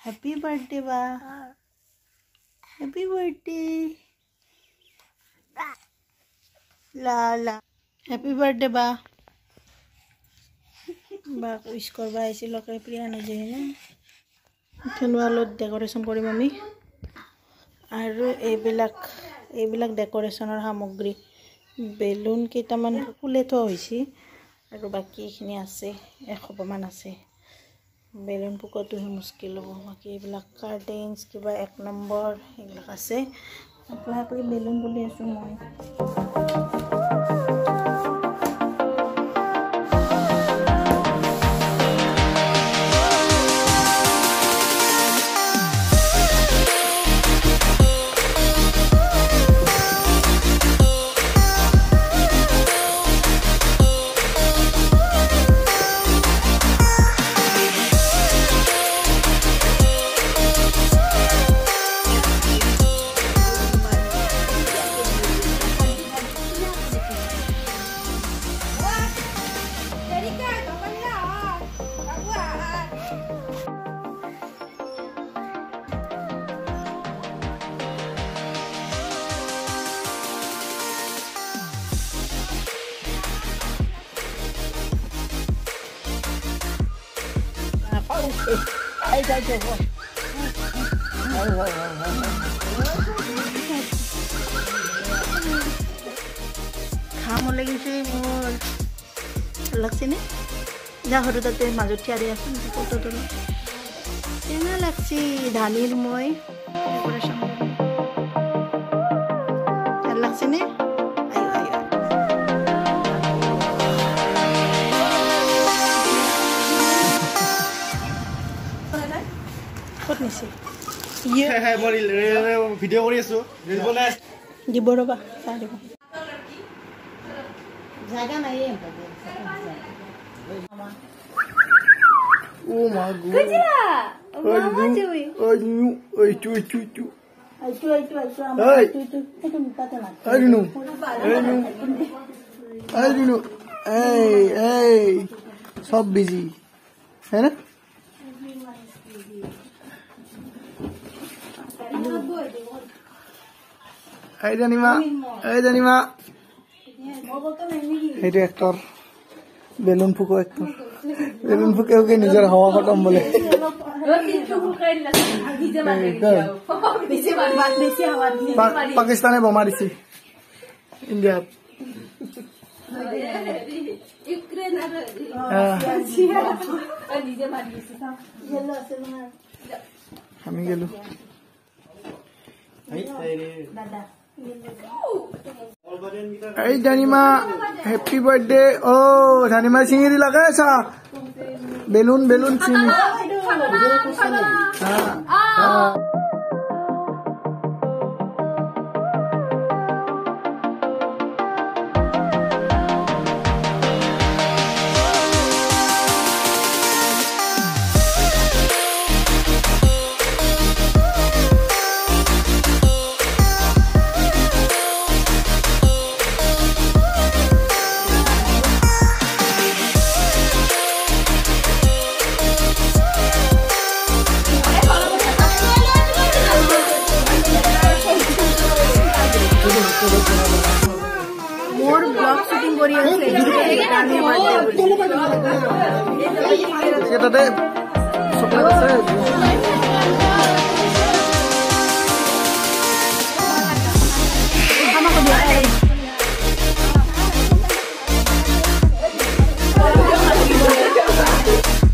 Happy birthday, ba. Happy birthday. La la. Happy birthday, ba. Ba wish korba aisi lokai priya na je na. Thenwalot decoration korim ami. Aru এইবিলাক ডেকোৰেশনৰ সামগ্ৰী balloon কেইটামান ফুলে থোৱা হৈছে আৰু বাকি এখিনি আছে এখপমান আছে বেলুন পুকটোহে মুস্কিল হ'ব বাকি এইবিলাক কাৰ্টেন্স কিবা 1 নম্বৰ এইবিলাক আছে আপোনাক বেলুন বুলি আছো মই খাম লাগিছে মোৰ লাগছে নে যা হৰু তাতে মাজত থিয়াৰি আছে ফটো তোলো কেনে লাগছে ধানিৰ মই ডেকোৰেশন ভাল লাগছে নে কত নিছে ইয়ে হে মই ভিডিও কৰি আছো ৰিল বনাই দিব ৰবা চাই দিব জায়গা নাই ও মা গো কজিরা মামা তুই ওই তুই সব বিজি হ্যাঁ না এই জানিমা এইটো এক্টৰ বেলুন ফুকো এক্টৰ বেলুন ফুকে ওকে নিজৰ হাৱা খতম বলে পাকিস্তানে বোমা দিছে ইন্ডিয়াত আমি গেলো এই জানিমা হ্যাপি বার্থডে ও জানিমা সিঙ্গিরি লাগাইছা বেলুন সিঙ্গি মোর ব্লগ শুটিং কৰি আছে গানে বাৰ্থডে এটাতে চকলেট আছে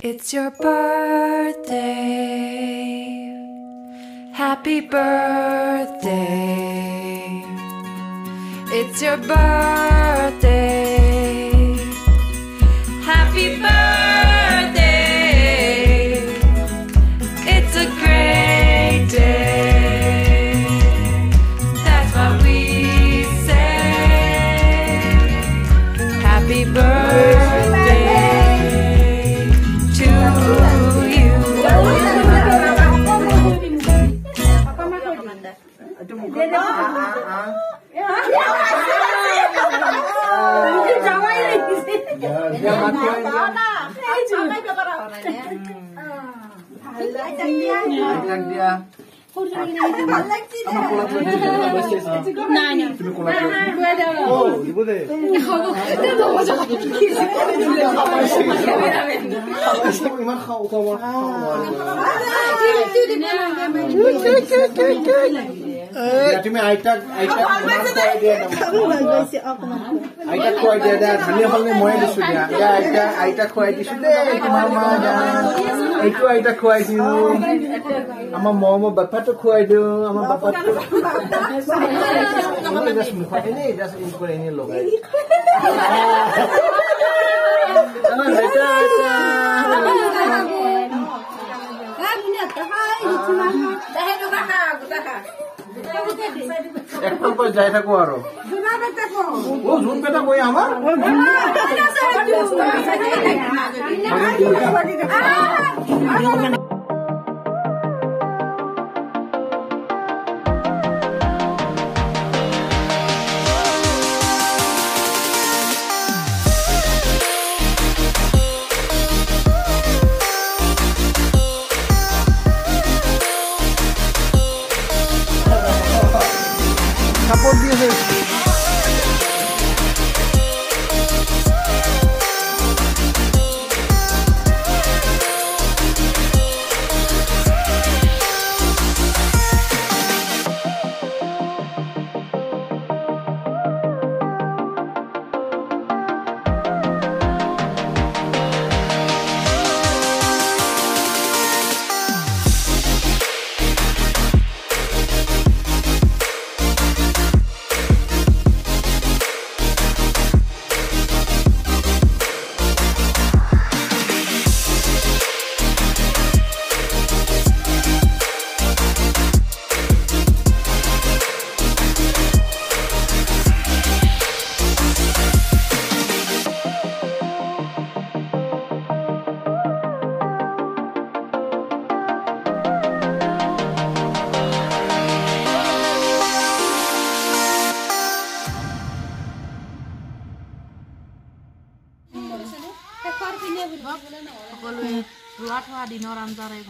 It's your birthday. Happy birthday. It's your birthday. Happy birthday. It's a great day. That's what we say. Happy birthday to you. দিয়া তুমি আইতাক খুৱাই দিয়া ধানীয়া ফলনে ময়ে দিছো দিয়া আইতাক খুৱাই দিছো দেই তোমাৰ মা এইটো আইতাক খুৱাই দিওঁ আমাৰ মৰমৰ বাপাটো খুৱাই দিওঁ আমাৰ বাপাটো মুখত এনেই এনেই লগাই একদম পর যাই থাকো আরো ও জুন পেটা কই আমার সাপোর্ট দিয়েছে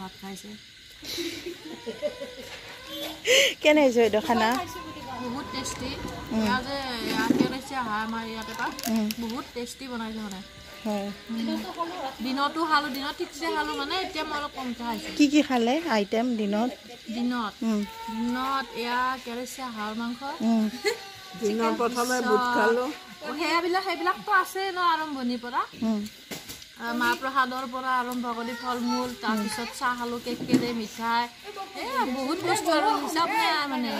ভাত খাইছে কেনে হৈছে এইটো খানা বহুত টেষ্টি আমাৰ ইয়াতে বহুত টেষ্টি বনাইছে মানে দিনতো খালো দিনত ঠিকছে খালো মানে এতিয়া মই অলপ কমকে খাইছো কি খালে আইটেম দিনত এয়া কেৰেচিয়া হাঁহৰ মাংস দিনৰ প্ৰথমে বুট খালো সেইবিলাকতো আছে ন আৰম্ভণিৰ পৰা মাহ প্ৰসাদৰ পৰা আৰম্ভ কৰি ফল মূল তাৰপিছত চাহ খালো কেকেৰে মিঠাই বহুত বস্তু আৰু হিচাপ নাই মানে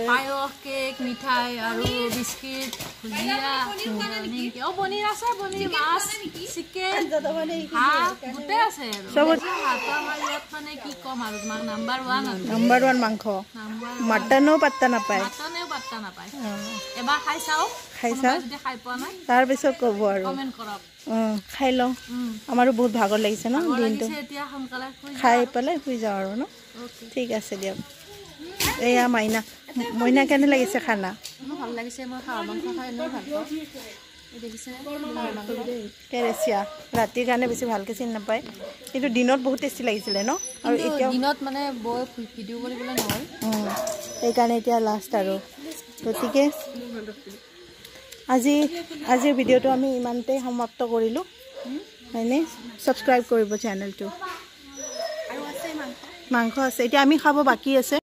পায়স কেক মিঠাই আৰু বিস্কিট ভুজিয়া পনীৰ আছে পনীৰ মাছ চিকেন হাঁহ গোটেই আছে আৰু আমাৰ ইয়াত মানে কি ক'ম আৰু তোমাক নাম্বাৰ ওৱান মাংস মাটনো পাত্তা নাপায় এবাৰ খাই চাওক যদি খাই পোৱা নাই তাৰপিছত ক'ব আৰু কমেণ্ট কৰক খাই লওঁ আমাৰো বহুত ভাগৰ লাগিছে ন দিনটো খাই পেলাই শুই যাওঁ আৰু ন ঠিক আছে দিয়ক এয়া মইনা কেনে লাগিছে খানা ভাল লাগিছে মই হাঁহৰ মাংস খাই এনেও ভাল পাওঁ কেৰেচিয়া ৰাতিৰ কাৰণে বেছি ভালকৈ চিনি নাপায় কিন্তু দিনত বহুত টেষ্টি লাগিছিলে ন আৰু এতিয়া দিনত মানে বৈ ভিডিঅ' কৰিবলৈ নহ'ল সেইকাৰণে এতিয়া লাষ্ট আৰু গতিকে আজিৰ ভিডিঅ'টো আমি ইমানতে সমাপ্ত কৰিলোঁ হয়নে ছাবস্ক্ৰাইব কৰিব চেনেলটো মাংস আছে এতিয়া আমি খাব বাকী আছে